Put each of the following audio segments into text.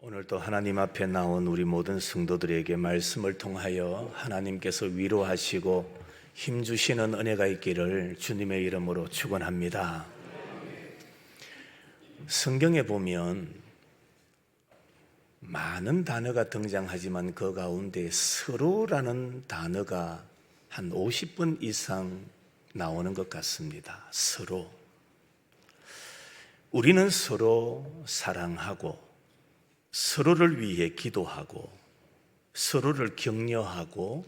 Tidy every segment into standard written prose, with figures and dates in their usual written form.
오늘도 하나님 앞에 나온 우리 모든 성도들에게 말씀을 통하여 하나님께서 위로하시고 힘주시는 은혜가 있기를 주님의 이름으로 축원합니다. 성경에 보면 많은 단어가 등장하지만 그 가운데 서로라는 단어가 한 50번 이상 나오는 것 같습니다. 서로. 우리는 서로 사랑하고 서로를 위해 기도하고 서로를 격려하고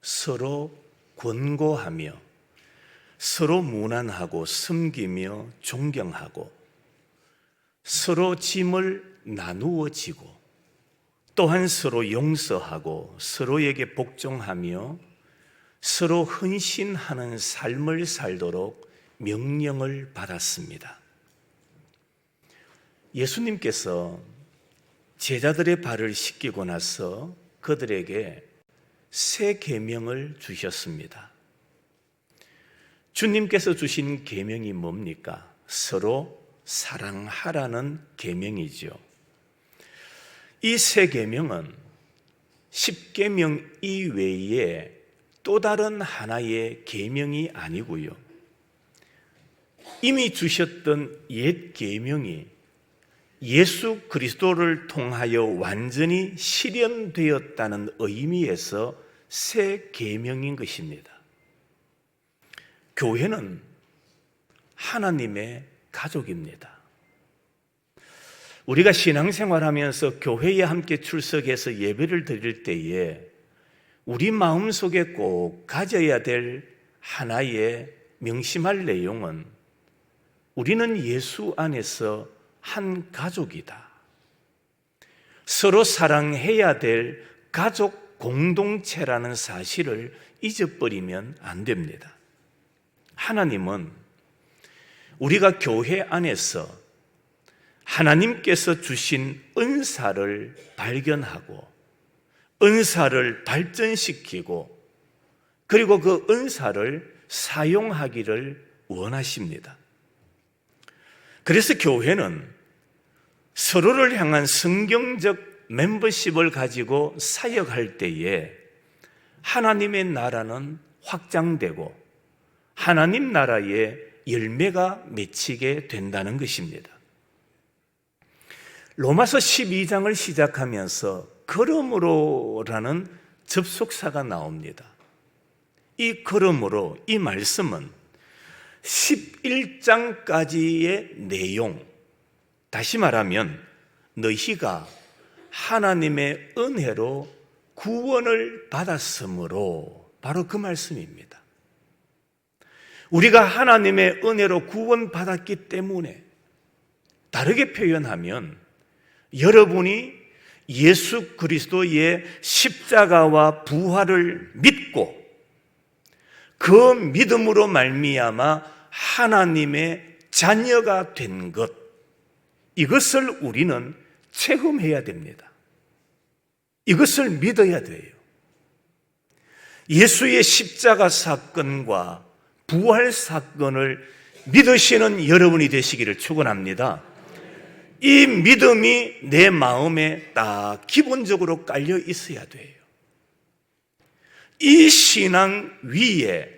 서로 권고하며 서로 무난하고 섬기며 존경하고 서로 짐을 나누어 지고 또한 서로 용서하고 서로에게 복종하며 서로 헌신하는 삶을 살도록 명령을 받았습니다. 예수님께서 제자들의 발을 씻기고 나서 그들에게 새 계명을 주셨습니다. 주님께서 주신 계명이 뭡니까? 서로 사랑하라는 계명이죠. 이 새 계명은 십계명 이외에 또 다른 하나의 계명이 아니고요. 이미 주셨던 옛 계명이 예수 그리스도를 통하여 완전히 실현되었다는 의미에서 새 계명인 것입니다. 교회는 하나님의 가족입니다. 우리가 신앙생활하면서 교회에 함께 출석해서 예배를 드릴 때에 우리 마음속에 꼭 가져야 될 하나의 명심할 내용은 우리는 예수 안에서 한 가족이다. 서로 사랑해야 될 가족 공동체라는 사실을 잊어버리면 안 됩니다. 하나님은 우리가 교회 안에서 하나님께서 주신 은사를 발견하고 은사를 발전시키고 그리고 그 은사를 사용하기를 원하십니다. 그래서 교회는 서로를 향한 성경적 멤버십을 가지고 사역할 때에 하나님의 나라는 확장되고 하나님 나라의 열매가 맺히게 된다는 것입니다. 로마서 12장을 시작하면서 그러므로라는 접속사가 나옵니다. 이 그러므로, 이 말씀은 11장까지의 내용, 다시 말하면 너희가 하나님의 은혜로 구원을 받았으므로, 바로 그 말씀입니다. 우리가 하나님의 은혜로 구원받았기 때문에, 다르게 표현하면 여러분이 예수 그리스도의 십자가와 부활을 믿고 그 믿음으로 말미암아 하나님의 자녀가 된 것, 이것을 우리는 체험해야 됩니다. 이것을 믿어야 돼요. 예수의 십자가 사건과 부활 사건을 믿으시는 여러분이 되시기를 축원합니다. 이 믿음이 내 마음에 딱 기본적으로 깔려 있어야 돼요. 이 신앙 위에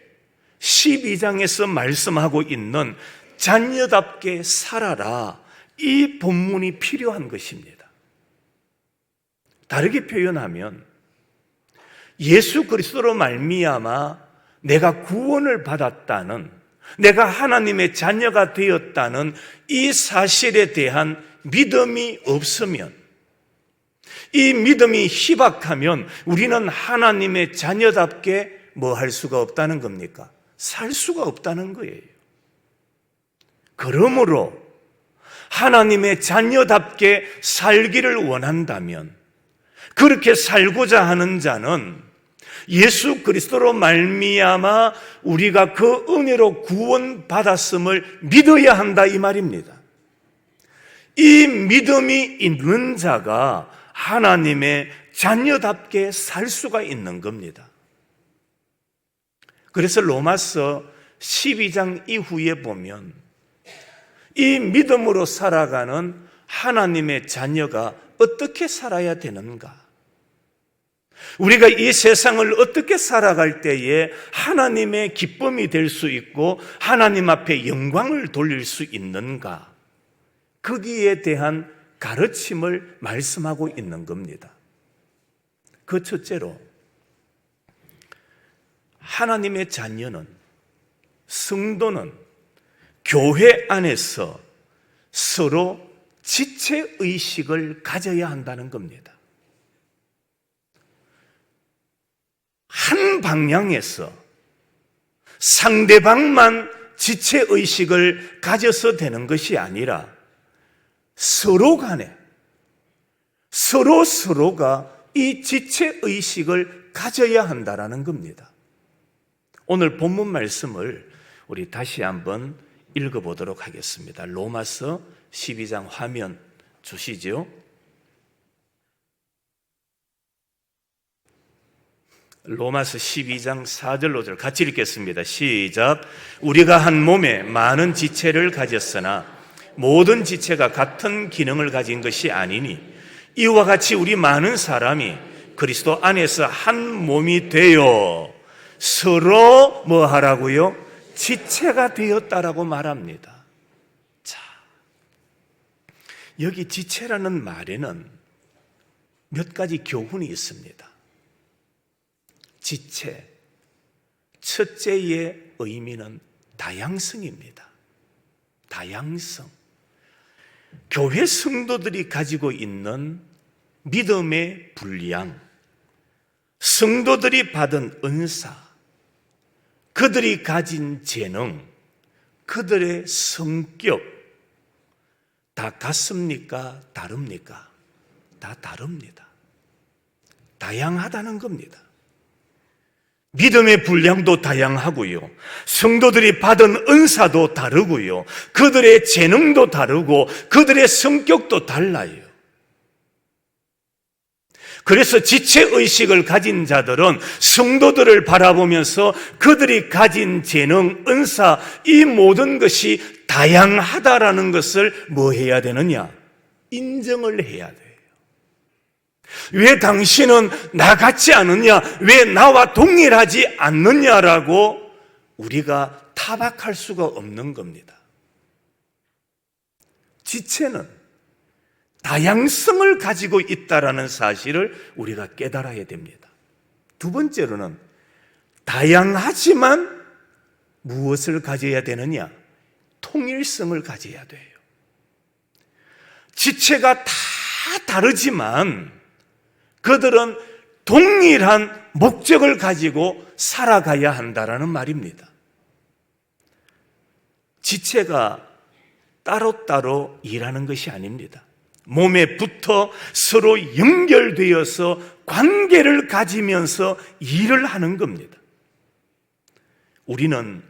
12장에서 말씀하고 있는 자녀답게 살아라, 이 본문이 필요한 것입니다. 다르게 표현하면 예수 그리스도로 말미암아 내가 구원을 받았다는, 내가 하나님의 자녀가 되었다는 이 사실에 대한 믿음이 없으면, 이 믿음이 희박하면 우리는 하나님의 자녀답게 뭐 할 수가 없다는 겁니까? 살 수가 없다는 거예요. 그러므로 하나님의 자녀답게 살기를 원한다면, 그렇게 살고자 하는 자는 예수 그리스도로 말미암아 우리가 그 은혜로 구원받았음을 믿어야 한다, 이 말입니다. 이 믿음이 있는 자가 하나님의 자녀답게 살 수가 있는 겁니다. 그래서 로마서 12장 이후에 보면 이 믿음으로 살아가는 하나님의 자녀가 어떻게 살아야 되는가? 우리가 이 세상을 어떻게 살아갈 때에 하나님의 기쁨이 될 수 있고 하나님 앞에 영광을 돌릴 수 있는가? 거기에 대한 가르침을 말씀하고 있는 겁니다. 그 첫째로 하나님의 자녀는, 성도는 교회 안에서 서로 지체의식을 가져야 한다는 겁니다. 한 방향에서 상대방만 지체의식을 가져서 되는 것이 아니라 서로 간에 서로가 이 지체의식을 가져야 한다는 겁니다. 오늘 본문 말씀을 우리 다시 한번 읽어보도록 하겠습니다. 로마서 12장 화면 주시죠. 로마서 12장 4절 5절 같이 읽겠습니다. 시작. 우리가 한 몸에 많은 지체를 가졌으나 모든 지체가 같은 기능을 가진 것이 아니니 이와 같이 우리 많은 사람이 그리스도 안에서 한 몸이 되어 서로 뭐 하라고요? 지체가 되었다라고 말합니다. 자, 여기 지체라는 말에는 몇 가지 교훈이 있습니다. 지체, 첫째의 의미는 다양성입니다. 다양성. 교회 성도들이 가지고 있는 믿음의 분량, 성도들이 받은 은사, 그들이 가진 재능, 그들의 성격, 다 같습니까? 다릅니까? 다 다릅니다. 다양하다는 겁니다. 믿음의 분량도 다양하고요, 성도들이 받은 은사도 다르고요, 그들의 재능도 다르고 그들의 성격도 달라요. 그래서 지체의식을 가진 자들은 성도들을 바라보면서 그들이 가진 재능, 은사, 이 모든 것이 다양하다라는 것을 뭐 해야 되느냐? 인정을 해야 돼요. 왜 당신은 나 같지 않느냐? 왜 나와 동일하지 않느냐라고 우리가 타박할 수가 없는 겁니다. 지체는 다양성을 가지고 있다라는 사실을 우리가 깨달아야 됩니다. 두 번째로는 다양하지만 무엇을 가져야 되느냐? 통일성을 가져야 돼요. 지체가 다 다르지만 그들은 동일한 목적을 가지고 살아가야 한다라는 말입니다. 지체가 따로따로 일하는 것이 아닙니다. 몸에 붙어 서로 연결되어서 관계를 가지면서 일을 하는 겁니다. 우리는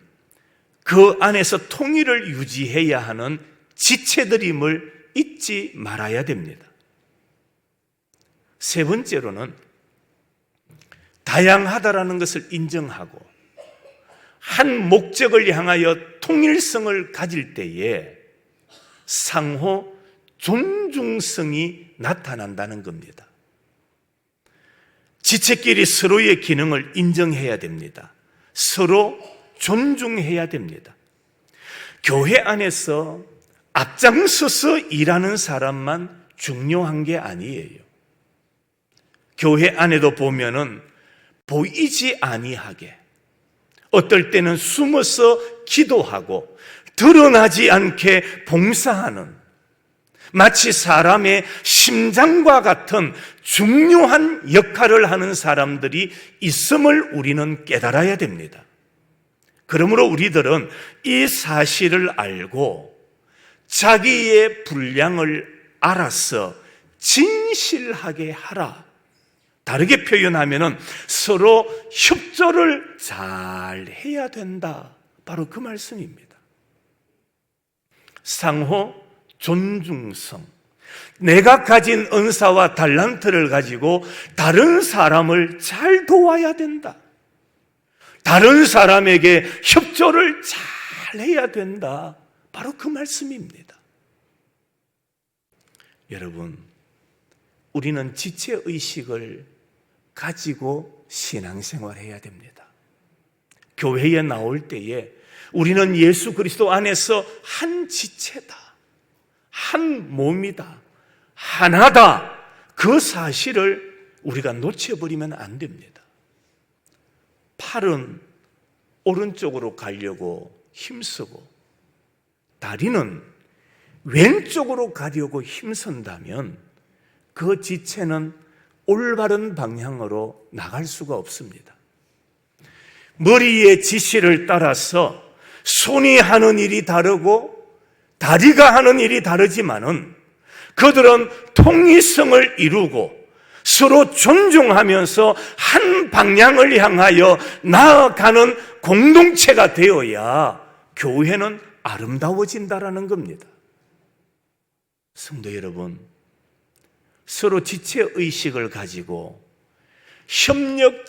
그 안에서 통일을 유지해야 하는 지체들임을 잊지 말아야 됩니다. 세 번째로는 다양하다라는 것을 인정하고 한 목적을 향하여 통일성을 가질 때에 상호 존중성이 나타난다는 겁니다. 지체끼리 서로의 기능을 인정해야 됩니다. 서로 존중해야 됩니다. 교회 안에서 앞장서서 일하는 사람만 중요한 게 아니에요. 교회 안에도 보면은 보이지 아니하게, 어떨 때는 숨어서 기도하고 드러나지 않게 봉사하는, 마치 사람의 심장과 같은 중요한 역할을 하는 사람들이 있음을 우리는 깨달아야 됩니다. 그러므로 우리들은 이 사실을 알고 자기의 분량을 알아서 진실하게 하라. 다르게 표현하면은 서로 협조를 잘 해야 된다. 바로 그 말씀입니다. 상호 존중성. 내가 가진 은사와 달란트를 가지고 다른 사람을 잘 도와야 된다. 다른 사람에게 협조를 잘 해야 된다. 바로 그 말씀입니다. 여러분, 우리는 지체의식을 가지고 신앙생활해야 됩니다. 교회에 나올 때에 우리는 예수 그리스도 안에서 한 지체다, 한 몸이다, 하나다, 그 사실을 우리가 놓쳐버리면 안 됩니다. 팔은 오른쪽으로 가려고 힘쓰고 다리는 왼쪽으로 가려고 힘쓴다면 그 지체는 올바른 방향으로 나갈 수가 없습니다. 머리의 지시를 따라서 손이 하는 일이 다르고 다리가 하는 일이 다르지만은 그들은 통일성을 이루고 서로 존중하면서 한 방향을 향하여 나아가는 공동체가 되어야 교회는 아름다워진다라는 겁니다. 성도 여러분, 서로 지체의식을 가지고 협력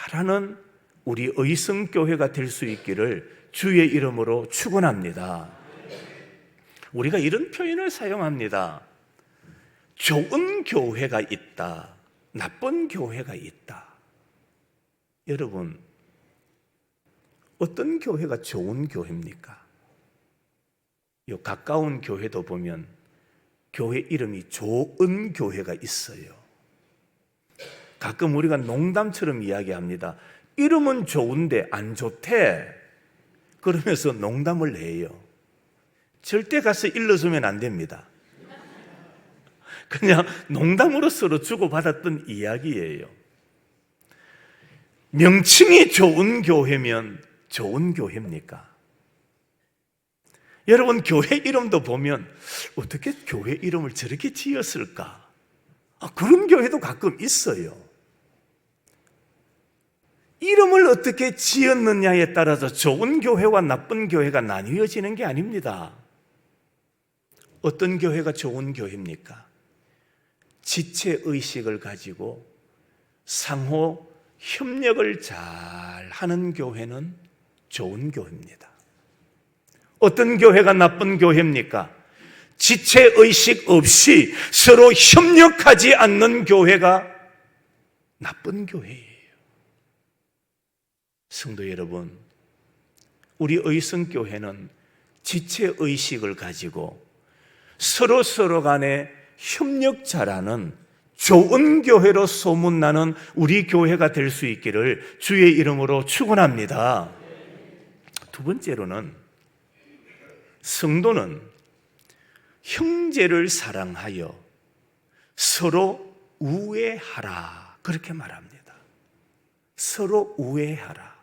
잘하는 우리 의성교회가 될 수 있기를 주의 이름으로 축원합니다. 우리가 이런 표현을 사용합니다. 좋은 교회가 있다, 나쁜 교회가 있다. 여러분, 어떤 교회가 좋은 교회입니까? 요 가까운 교회도 보면 교회 이름이 좋은 교회가 있어요. 가끔 우리가 농담처럼 이야기합니다. 이름은 좋은데 안 좋대. 그러면서 농담을 해요. 절대 가서 일러주면 안 됩니다. 그냥 농담으로 서로 주고받았던 이야기예요. 명칭이 좋은 교회면 좋은 교회입니까? 여러분, 교회 이름도 보면 어떻게 교회 이름을 저렇게 지었을까? 그런 교회도 가끔 있어요. 이름을 어떻게 지었느냐에 따라서 좋은 교회와 나쁜 교회가 나뉘어지는 게 아닙니다. 어떤 교회가 좋은 교회입니까? 지체의식을 가지고 상호 협력을 잘 하는 교회는 좋은 교회입니다. 어떤 교회가 나쁜 교회입니까? 지체의식 없이 서로 협력하지 않는 교회가 나쁜 교회예요. 성도 여러분, 우리 의성교회는 지체의식을 가지고 서로 간에 협력 잘하는 좋은 교회로 소문나는 우리 교회가 될 수 있기를 주의 이름으로 축원합니다. 두 번째로는 성도는 형제를 사랑하여 서로 우애하라, 그렇게 말합니다. 서로 우애하라.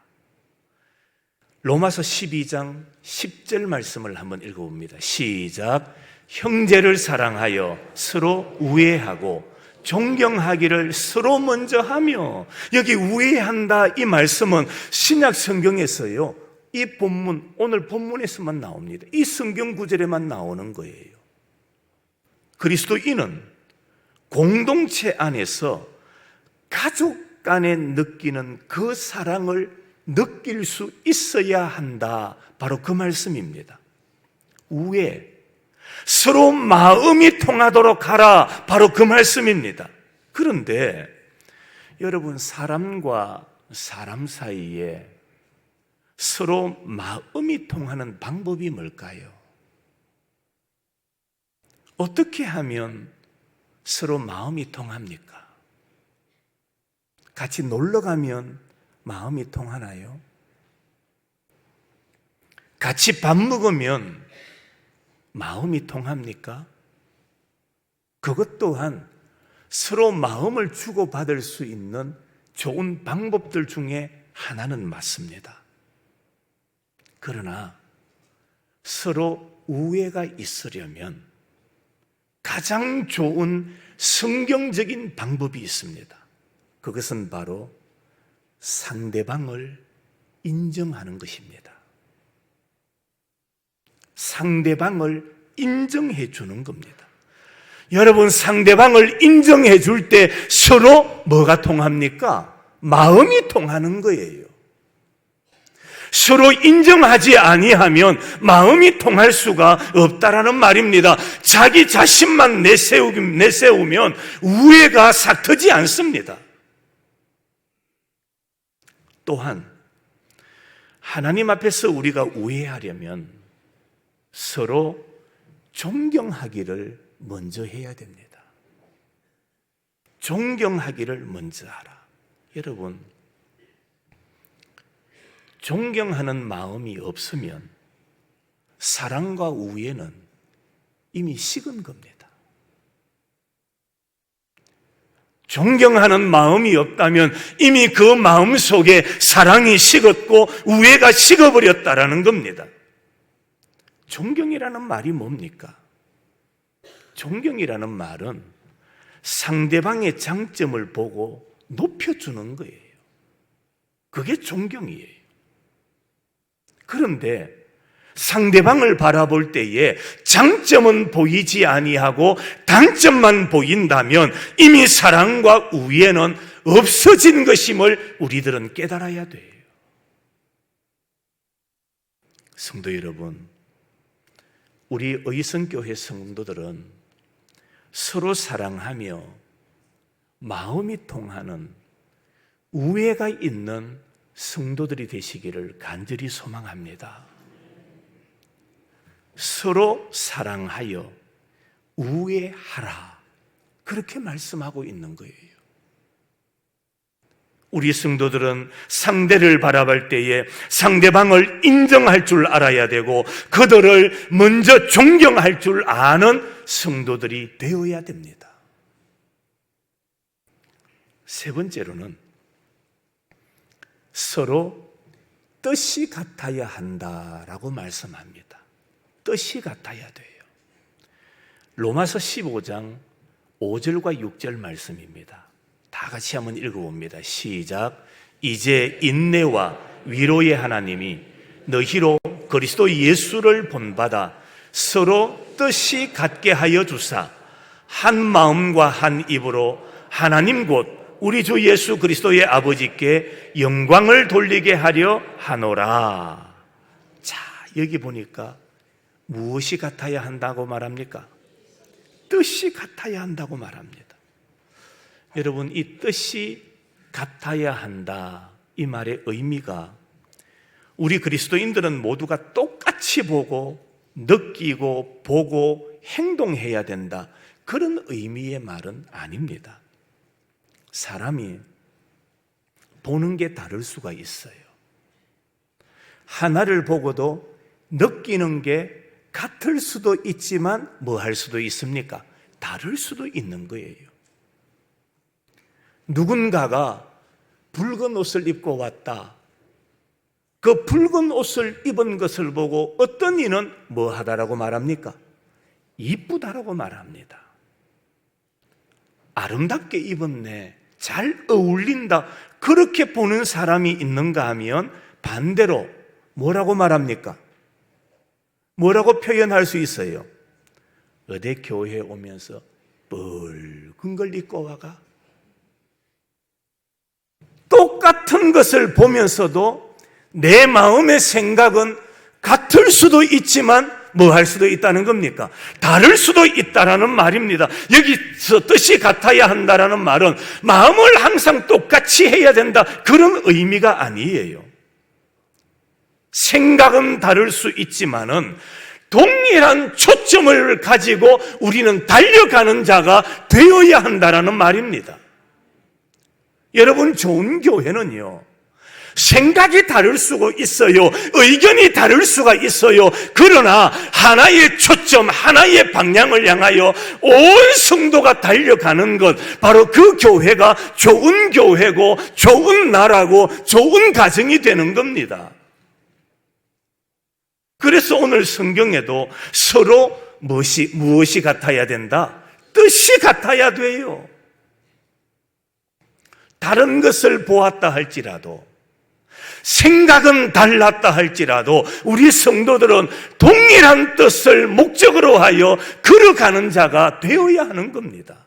로마서 12장 10절 말씀을 한번 읽어봅니다. 시작. 형제를 사랑하여 서로 우애하고 존경하기를 서로 먼저 하며. 여기 우애한다, 이 말씀은 신약 성경에서요, 이 본문, 오늘 본문에서만 나옵니다. 이 성경 구절에만 나오는 거예요. 그리스도인은 공동체 안에서 가족 간에 느끼는 그 사랑을 느낄 수 있어야 한다, 바로 그 말씀입니다. 우애, 서로 마음이 통하도록 하라, 바로 그 말씀입니다. 그런데 여러분, 사람과 사람 사이에 서로 마음이 통하는 방법이 뭘까요? 어떻게 하면 서로 마음이 통합니까? 같이 놀러 가면 마음이 통하나요? 같이 밥 먹으면 마음이 통합니까? 그것 또한 서로 마음을 주고받을 수 있는 좋은 방법들 중에 하나는 맞습니다. 그러나 서로 우애가 있으려면 가장 좋은 성경적인 방법이 있습니다. 그것은 바로 상대방을 인정하는 것입니다. 상대방을 인정해 주는 겁니다. 여러분, 상대방을 인정해 줄 때 서로 뭐가 통합니까? 마음이 통하는 거예요. 서로 인정하지 아니하면 마음이 통할 수가 없다라는 말입니다. 자기 자신만 내세우면 우애가 싹트지 않습니다. 또한 하나님 앞에서 우리가 우애하려면 서로 존경하기를 먼저 해야 됩니다. 존경하기를 먼저 하라. 여러분, 존경하는 마음이 없으면 사랑과 우애는 이미 식은 겁니다. 존경하는 마음이 없다면 이미 그 마음 속에 사랑이 식었고 우애가 식어버렸다라는 겁니다. 존경이라는 말이 뭡니까? 존경이라는 말은 상대방의 장점을 보고 높여주는 거예요. 그게 존경이에요. 그런데 상대방을 바라볼 때에 장점은 보이지 아니하고 단점만 보인다면 이미 사랑과 우애는 없어진 것임을 우리들은 깨달아야 돼요. 성도 여러분, 우리 의성교회 성도들은 서로 사랑하며 마음이 통하는 우애가 있는 성도들이 되시기를 간절히 소망합니다. 서로 사랑하여 우애하라, 그렇게 말씀하고 있는 거예요. 우리 성도들은 상대를 바라볼 때에 상대방을 인정할 줄 알아야 되고 그들을 먼저 존경할 줄 아는 성도들이 되어야 됩니다. 세 번째로는 서로 뜻이 같아야 한다라고 말씀합니다. 뜻이 같아야 돼요. 로마서 15장 5절과 6절 말씀입니다. 다 같이 한번 읽어봅니다. 시작. 이제 인내와 위로의 하나님이 너희로 그리스도 예수를 본받아 서로 뜻이 같게 하여 주사 한 마음과 한 입으로 하나님 곧 우리 주 예수 그리스도의 아버지께 영광을 돌리게 하려 하노라. 자, 여기 보니까 무엇이 같아야 한다고 말합니까? 뜻이 같아야 한다고 말합니다. 여러분, 이 뜻이 같아야 한다, 이 말의 의미가 우리 그리스도인들은 모두가 똑같이 보고 느끼고 보고 행동해야 된다, 그런 의미의 말은 아닙니다. 사람이 보는 게 다를 수가 있어요. 하나를 보고도 느끼는 게 같을 수도 있지만 뭐 할 수도 있습니까? 다를 수도 있는 거예요. 누군가가 붉은 옷을 입고 왔다. 그 붉은 옷을 입은 것을 보고 어떤 이는 뭐 하다라고 말합니까? 이쁘다라고 말합니다. 아름답게 입었네, 잘 어울린다, 그렇게 보는 사람이 있는가 하면 반대로 뭐라고 말합니까? 뭐라고 표현할 수 있어요? 어디 교회에 오면서 붉은 걸 입고 와가? 똑같은 것을 보면서도 내 마음의 생각은 같을 수도 있지만 뭐 할 수도 있다는 겁니까? 다를 수도 있다라는 말입니다. 여기서 뜻이 같아야 한다라는 말은 마음을 항상 똑같이 해야 된다, 그런 의미가 아니에요. 생각은 다를 수 있지만은 동일한 초점을 가지고 우리는 달려가는 자가 되어야 한다라는 말입니다. 여러분, 좋은 교회는요, 생각이 다를 수가 있어요. 의견이 다를 수가 있어요. 그러나 하나의 초점, 하나의 방향을 향하여 온 성도가 달려가는 것, 바로 그 교회가 좋은 교회고 좋은 나라고 좋은 가정이 되는 겁니다. 그래서 오늘 성경에도 서로 무엇이 같아야 된다? 뜻이 같아야 돼요. 다른 것을 보았다 할지라도, 생각은 달랐다 할지라도 우리 성도들은 동일한 뜻을 목적으로 하여 걸어가는 자가 되어야 하는 겁니다.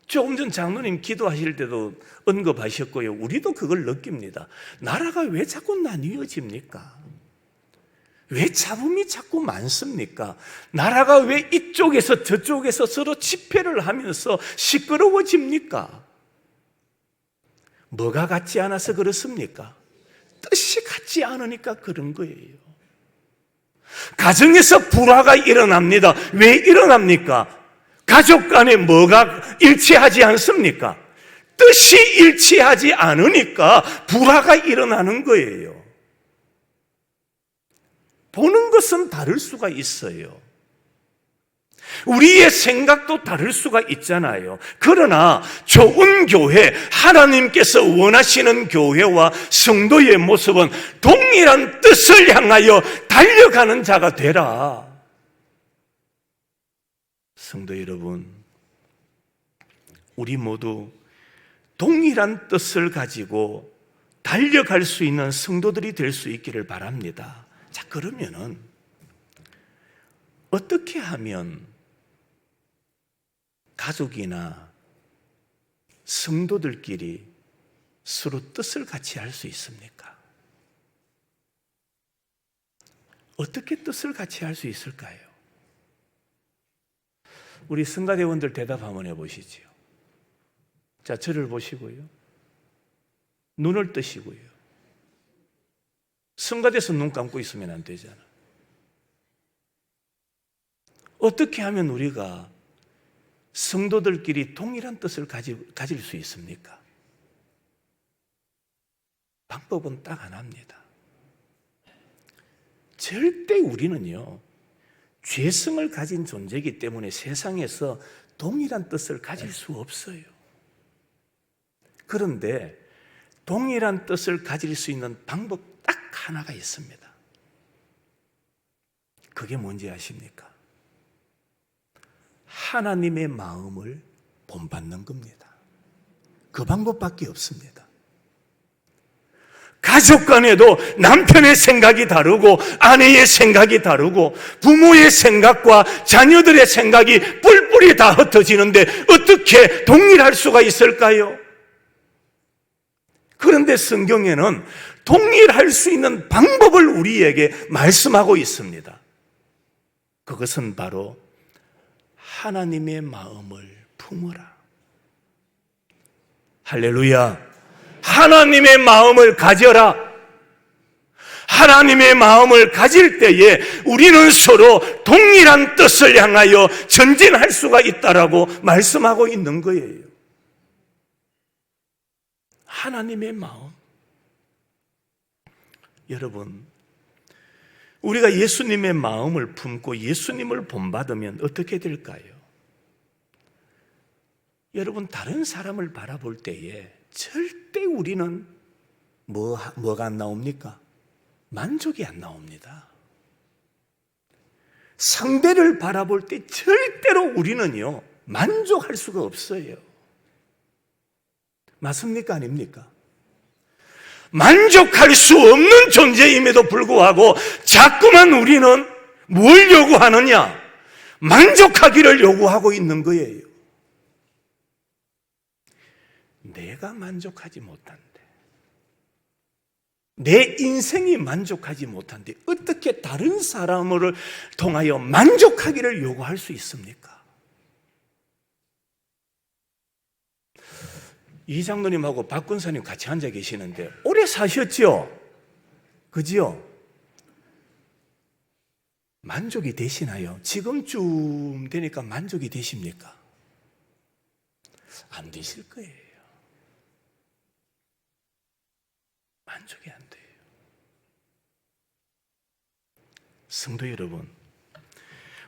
조금 전 장로님 기도하실 때도 언급하셨고요. 우리도 그걸 느낍니다. 나라가 왜 자꾸 나뉘어집니까? 왜 잡음이 자꾸 많습니까? 나라가 왜 이쪽에서 저쪽에서 서로 집회를 하면서 시끄러워집니까? 뭐가 같지 않아서 그렇습니까? 뜻이 같지 않으니까 그런 거예요. 가정에서 불화가 일어납니다. 왜 일어납니까? 가족 간에 뭐가 일치하지 않습니까? 뜻이 일치하지 않으니까 불화가 일어나는 거예요. 보는 것은 다를 수가 있어요. 우리의 생각도 다를 수가 있잖아요. 그러나 좋은 교회, 하나님께서 원하시는 교회와 성도의 모습은 동일한 뜻을 향하여 달려가는 자가 되라. 성도 여러분, 우리 모두 동일한 뜻을 가지고 달려갈 수 있는 성도들이 될 수 있기를 바랍니다. 자, 그러면은 어떻게 하면 가족이나 성도들끼리 서로 뜻을 같이 할 수 있습니까? 어떻게 뜻을 같이 할 수 있을까요? 우리 성가대원들 대답 한번 해보시죠. 자, 저를 보시고요. 눈을 뜨시고요. 성가대에서 눈 감고 있으면 안 되잖아. 어떻게 하면 우리가 성도들끼리 동일한 뜻을 가질 수 있습니까? 방법은 딱 하나입니다. 절대 우리는요, 죄성을 가진 존재이기 때문에 세상에서 동일한 뜻을 가질 수 없어요. 그런데 동일한 뜻을 가질 수 있는 방법 딱 하나가 있습니다. 그게 뭔지 아십니까? 하나님의 마음을 본받는 겁니다. 그 방법밖에 없습니다. 가족 간에도 남편의 생각이 다르고 아내의 생각이 다르고 부모의 생각과 자녀들의 생각이 뿔뿔이 다 흩어지는데 어떻게 동일할 수가 있을까요? 그런데 성경에는 동일할 수 있는 방법을 우리에게 말씀하고 있습니다. 그것은 바로 하나님의 마음을 품어라. 할렐루야. 하나님의 마음을 가져라. 하나님의 마음을 가질 때에 우리는 서로 동일한 뜻을 향하여 전진할 수가 있다라고 말씀하고 있는 거예요. 하나님의 마음. 여러분, 우리가 예수님의 마음을 품고 예수님을 본받으면 어떻게 될까요? 여러분, 다른 사람을 바라볼 때에 절대 우리는 뭐가 안 나옵니까? 만족이 안 나옵니다. 상대를 바라볼 때 절대로 우리는요, 만족할 수가 없어요. 맞습니까? 아닙니까? 만족할 수 없는 존재임에도 불구하고 자꾸만 우리는 뭘 요구하느냐? 만족하기를 요구하고 있는 거예요. 내가 만족하지 못한데, 내 인생이 만족하지 못한데 어떻게 다른 사람을 통하여 만족하기를 요구할 수 있습니까? 이 장로님하고 박 권사님 같이 앉아 계시는데 오래 사셨죠? 그죠? 만족이 되시나요? 지금쯤 되니까 만족이 되십니까? 안 되실 거예요. 만족이 안 돼요. 성도 여러분,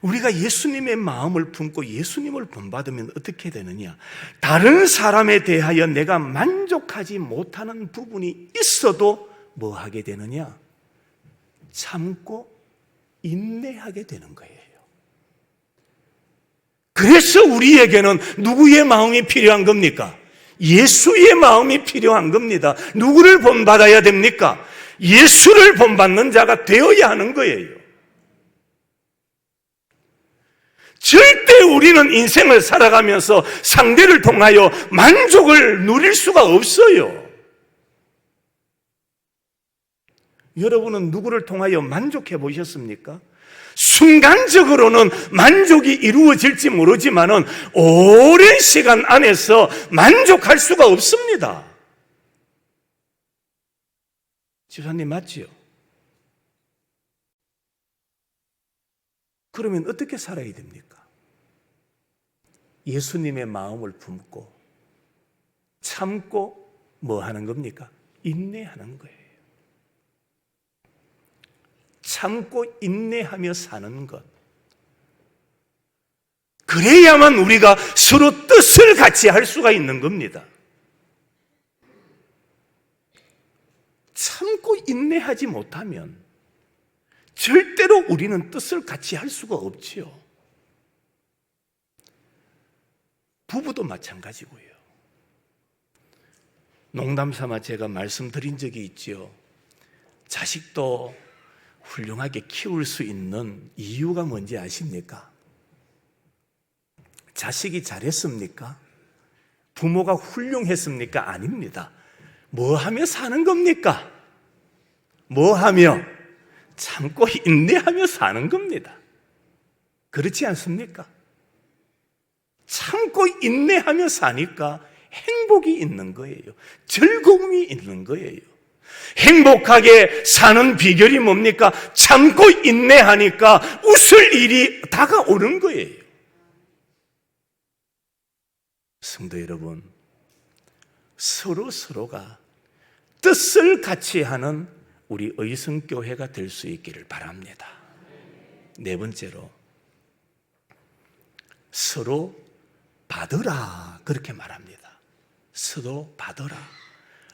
우리가 예수님의 마음을 품고 예수님을 본받으면 어떻게 되느냐? 다른 사람에 대하여 내가 만족하지 못하는 부분이 있어도 뭐 하게 되느냐? 참고 인내하게 되는 거예요. 그래서 우리에게는 누구의 마음이 필요한 겁니까? 예수의 마음이 필요한 겁니다. 누구를 본받아야 됩니까? 예수를 본받는 자가 되어야 하는 거예요. 절대 우리는 인생을 살아가면서 상대를 통하여 만족을 누릴 수가 없어요. 여러분은 누구를 통하여 만족해 보셨습니까? 순간적으로는 만족이 이루어질지 모르지만은 오랜 시간 안에서 만족할 수가 없습니다. 집사님 맞지요? 그러면 어떻게 살아야 됩니까? 예수님의 마음을 품고 참고 뭐 하는 겁니까? 인내하는 거예요. 참고 인내하며 사는 것. 그래야만 우리가 서로 뜻을 같이 할 수가 있는 겁니다. 참고 인내하지 못하면 절대로 우리는 뜻을 같이 할 수가 없지요. 부부도 마찬가지고요. 농담 삼아 제가 말씀드린 적이 있지요. 자식도 훌륭하게 키울 수 있는 이유가 뭔지 아십니까? 자식이 잘했습니까? 부모가 훌륭했습니까? 아닙니다. 뭐 하며 사는 겁니까? 뭐 하며? 참고 인내하며 사는 겁니다. 그렇지 않습니까? 참고 인내하며 사니까 행복이 있는 거예요. 즐거움이 있는 거예요. 행복하게 사는 비결이 뭡니까? 참고 인내하니까 웃을 일이 다가오는 거예요. 성도 여러분, 서로가 뜻을 같이 하는 우리 의성교회가 될 수 있기를 바랍니다. 네 번째로, 서로 받으라 그렇게 말합니다. 서로 받으라.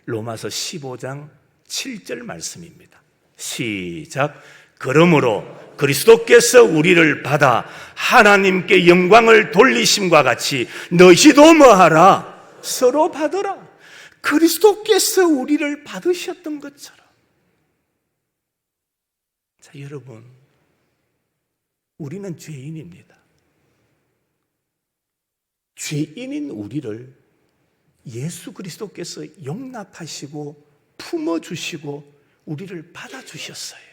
로마서 15장 7절 말씀입니다. 시작. 그러므로 그리스도께서 우리를 받아 하나님께 영광을 돌리심과 같이 너희도 뭐하라? 서로 받으라. 그리스도께서 우리를 받으셨던 것처럼. 자, 여러분, 우리는 죄인입니다. 죄인인 우리를 예수 그리스도께서 용납하시고 품어주시고 우리를 받아주셨어요.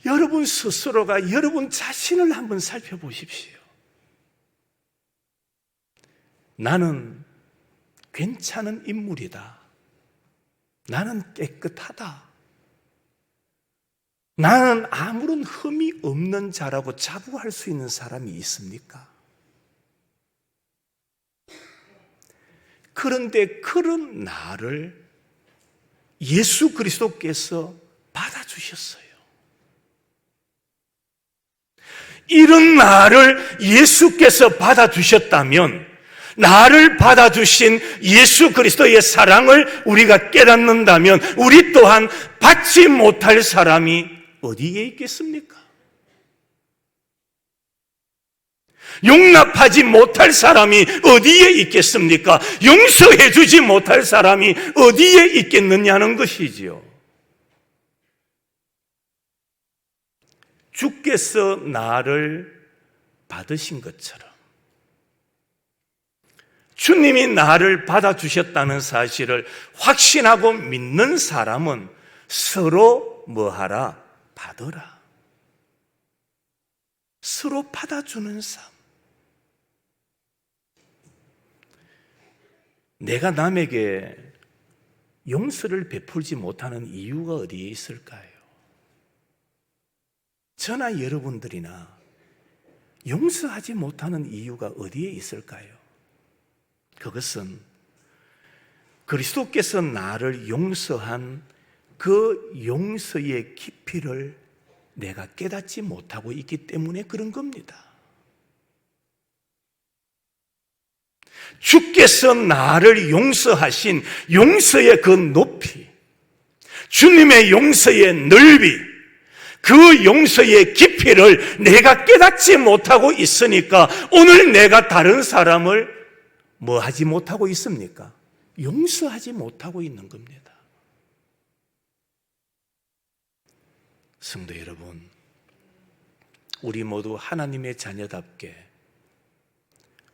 여러분 스스로가 여러분 자신을 한번 살펴보십시오. 나는 괜찮은 인물이다. 나는 깨끗하다. 나는 아무런 흠이 없는 자라고 자부할 수 있는 사람이 있습니까? 그런데 그런 나를 예수 그리스도께서 받아주셨어요. 이런 나를 예수께서 받아주셨다면 나를 받아주신 예수 그리스도의 사랑을 우리가 깨닫는다면 우리 또한 받지 못할 사람이 어디에 있겠습니까? 용납하지 못할 사람이 어디에 있겠습니까? 용서해 주지 못할 사람이 어디에 있겠느냐는 것이지요. 주께서 나를 받으신 것처럼 주님이 나를 받아주셨다는 사실을 확신하고 믿는 사람은 서로 뭐하라? 받으라. 서로 받아주는 삶. 내가 남에게 용서를 베풀지 못하는 이유가 어디에 있을까요? 저나 여러분들이나 용서하지 못하는 이유가 어디에 있을까요? 그것은 그리스도께서 나를 용서한 그 용서의 깊이를 내가 깨닫지 못하고 있기 때문에 그런 겁니다. 주께서 나를 용서하신 용서의 그 높이, 주님의 용서의 넓이, 그 용서의 깊이를 내가 깨닫지 못하고 있으니까 오늘 내가 다른 사람을 뭐 하지 못하고 있습니까? 용서하지 못하고 있는 겁니다. 성도 여러분, 우리 모두 하나님의 자녀답게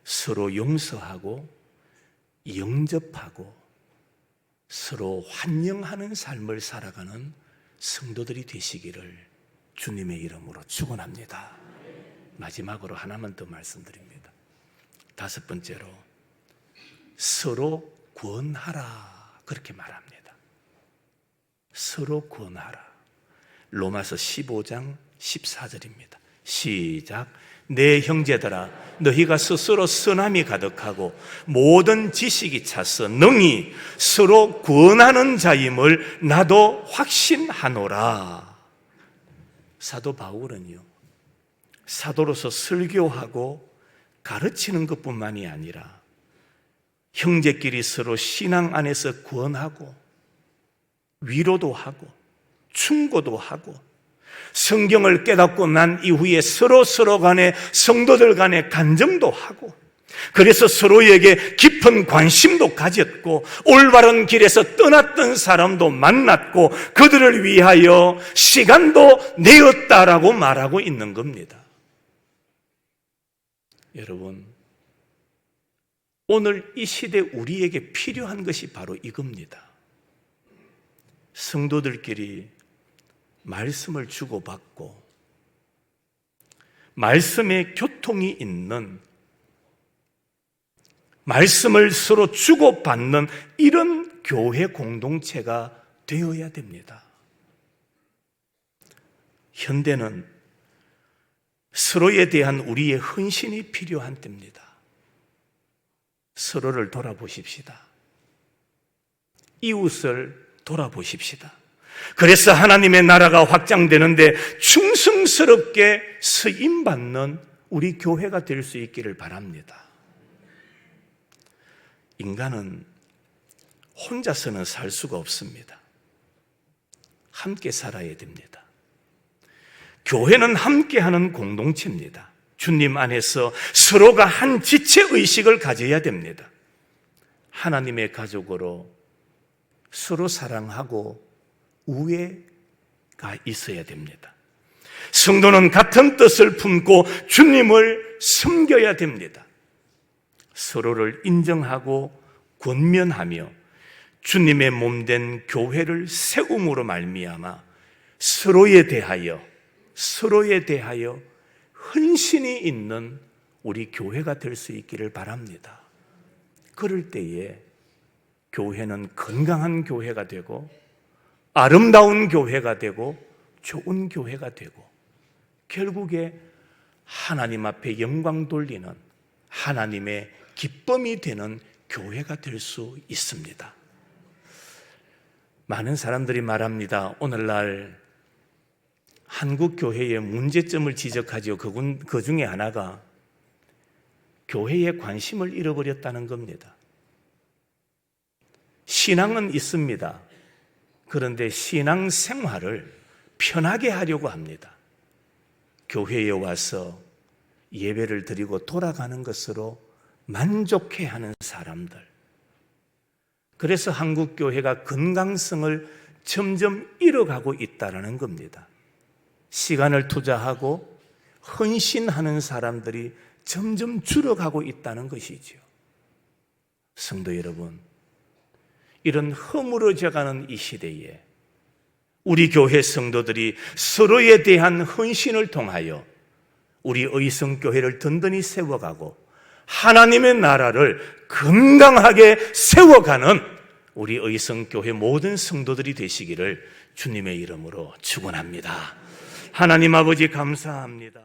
서로 용서하고 영접하고 서로 환영하는 삶을 살아가는 성도들이 되시기를 주님의 이름으로 축원합니다. 마지막으로 하나만 더 말씀드립니다. 5번째로 서로 구원하라 그렇게 말합니다. 서로 구원하라. 로마서 15장 14절입니다. 시작. 내 형제들아 너희가 스스로 선함이 가득하고 모든 지식이 차서 능히 서로 구원하는 자임을 나도 확신하노라. 사도 바울은요, 사도로서 설교하고 가르치는 것뿐만이 아니라 형제끼리 서로 신앙 안에서 구원하고 위로도 하고 충고도 하고 성경을 깨닫고 난 이후에 서로 간에 성도들 간에 간증도 하고 그래서 서로에게 깊은 관심도 가졌고 올바른 길에서 떠났던 사람도 만났고 그들을 위하여 시간도 내었다라고 말하고 있는 겁니다. 여러분, 오늘 이 시대 우리에게 필요한 것이 바로 이겁니다. 성도들끼리 말씀을 주고받고 말씀의 교통이 있는, 말씀을 서로 주고받는 이런 교회 공동체가 되어야 됩니다. 현대는 서로에 대한 우리의 헌신이 필요한 때입니다. 서로를 돌아보십시다. 이웃을 돌아보십시다. 그래서 하나님의 나라가 확장되는데 충성스럽게 쓰임받는 우리 교회가 될 수 있기를 바랍니다. 인간은 혼자서는 살 수가 없습니다. 함께 살아야 됩니다. 교회는 함께하는 공동체입니다. 주님 안에서 서로가 한 지체의식을 가져야 됩니다. 하나님의 가족으로 서로 사랑하고 우애가 있어야 됩니다. 성도는 같은 뜻을 품고 주님을 섬겨야 됩니다. 서로를 인정하고 권면하며 주님의 몸된 교회를 세움으로 말미암아 서로에 대하여 헌신이 있는 우리 교회가 될 수 있기를 바랍니다. 그럴 때에 교회는 건강한 교회가 되고 아름다운 교회가 되고 좋은 교회가 되고 결국에 하나님 앞에 영광 돌리는 하나님의 기쁨이 되는 교회가 될 수 있습니다. 많은 사람들이 말합니다. 오늘날 한국 교회의 문제점을 지적하죠. 그 중에 하나가 교회에 관심을 잃어버렸다는 겁니다. 신앙은 있습니다. 그런데 신앙 생활을 편하게 하려고 합니다. 교회에 와서 예배를 드리고 돌아가는 것으로 만족해하는 사람들. 그래서 한국 교회가 건강성을 점점 잃어가고 있다는 겁니다. 시간을 투자하고 헌신하는 사람들이 점점 줄어가고 있다는 것이죠. 성도 여러분, 이런 허물어져가는 이 시대에 우리 교회 성도들이 서로에 대한 헌신을 통하여 우리 의성교회를 든든히 세워가고 하나님의 나라를 건강하게 세워가는 우리 의성교회 모든 성도들이 되시기를 주님의 이름으로 축원합니다. 하나님 아버지 감사합니다.